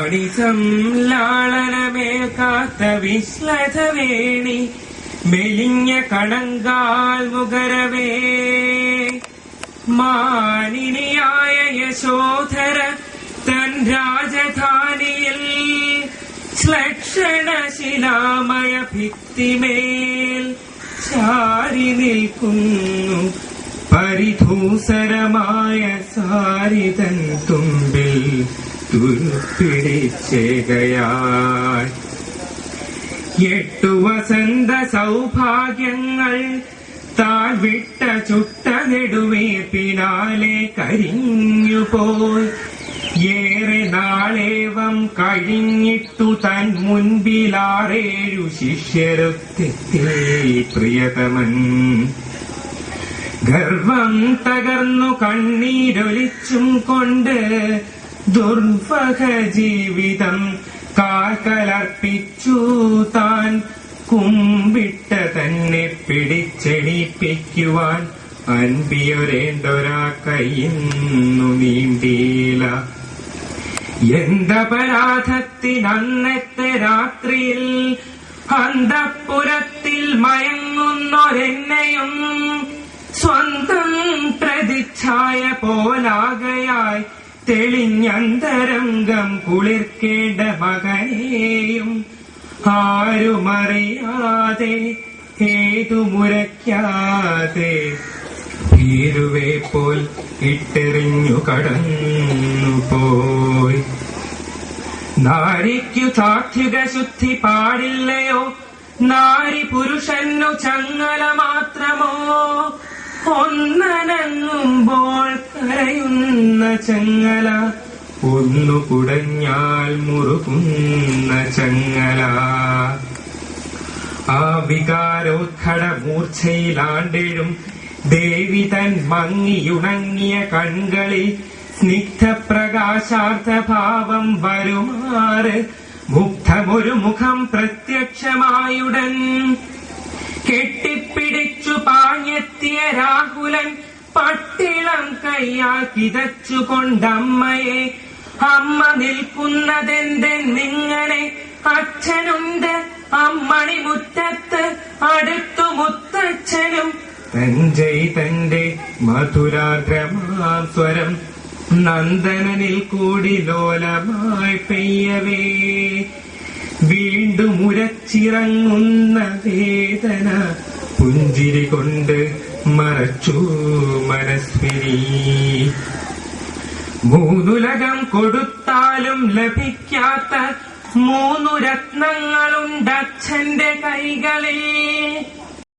മാണിസം ലാളനമേൽക്കാത്ത വിശ്ലഥവേണി മെലിഞ്ഞ കണങ്കാൽ മുഖരവേ മാനിനിയായ യശോധര തൻ രാജധാനിയിൽ ശ്ലക്ഷണശിലാമയ ഭിത്തിമേൽ ചാരി നിൽക്കുന്നു പരിധൂസരമായ സാരിതൻ തുമ്പിൽ തുരുപ്പിടിച്ചേകയായി 8 വസന്ത സൗഭാഗ്യങ്ങൾ താൻ വിട്ട ചുട്ട നെടുവീർപ്പിനാലെ കരിഞ്ഞുപോയി ഏറെ നാളേവം കഴിഞ്ഞിട്ടു തൻ മുൻപിലാറേഴു ശിഷ്യരൊത്തെത്തി പ്രിയതമൻ ഗർവം തകർന്നു കണ്ണീരൊലിച്ചും കൊണ്ട് ദുർവഹ ജീവിതം കാൽക്കലർപ്പിച്ചു താൻ കുമ്പിട്ട തന്നെ പിടിച്ചെണീപ്പിക്കുവാൻ അൻപിയൊരേണ്ടൊരാ കയ്യുന്നു നീണ്ടീല എന്തപരാധത്തിനന്നത്തെ രാത്രിയിൽ അന്തഃപുരത്തിൽ മയങ്ങുന്നൊരെന്നെയും സ്വന്തം പ്രതിച്ഛായ പോലാകയായി തെളിഞ്ഞന്തരംഗം കുളിർക്കേണ്ട മകനെയും ആരുമറിയാതെ ഏതുമുരയ്ക്കാതെ ഭീരുവെ പോൽ ഇട്ടെറിഞ്ഞു കടന്നുപോയി നാരിക്കു സാത്വിക ശുദ്ധി പാടില്ലയോ നാരി പുരുഷന്നു ചങ്ങല മാത്രമോ ഒന്നനങ്ങുമ്പോൾ കരയുന്ന ചങ്ങല ഒന്നു കുടഞ്ഞാൽ മുറുകുന്ന ചങ്ങല ആ വികാരോത്കട മൂർച്ചയിലാണ്ടിടും ദേവി തൻ മങ്ങിയുണങ്ങിയ കൺകളിൽ സ്നിഗ്ധപ്രകാശാർത്ഥഭാവം വരുമാറ് മുഗ്ധമൊരു മുഖം പ്രത്യക്ഷമായുടൻ കെട്ടിപ്പിടിച്ചു പാഞ്ഞെത്തിയ രാഹുലൻ പട്ടിളം കയ്യാൽ കിതച്ചുകൊണ്ടമ്മയെ അമ്മ നിൽക്കുന്നതെന്തെന്നിങ്ങനെ അച്ഛനുണ്ട് അമ്മണി മുറ്റത്ത് അടുത്തു മുത്തച്ഛനും തഞ്ചൈ തന്റെ മധുരാർദ്രമാം സ്വരം നന്ദനനിൽ കൂടി ലോലമായി പെയ്യവേ വീണ്ടും ഉരച്ചിറങ്ങുന്ന വേദന പുഞ്ചിരി കൊണ്ട് മറച്ചു മനസ്വിനി മൂന്നുലകം കൊടുത്താലും ലഭിക്കാത്ത 3 രത്നങ്ങളുണ്ടച്ഛന്റെ കൈകളിൽ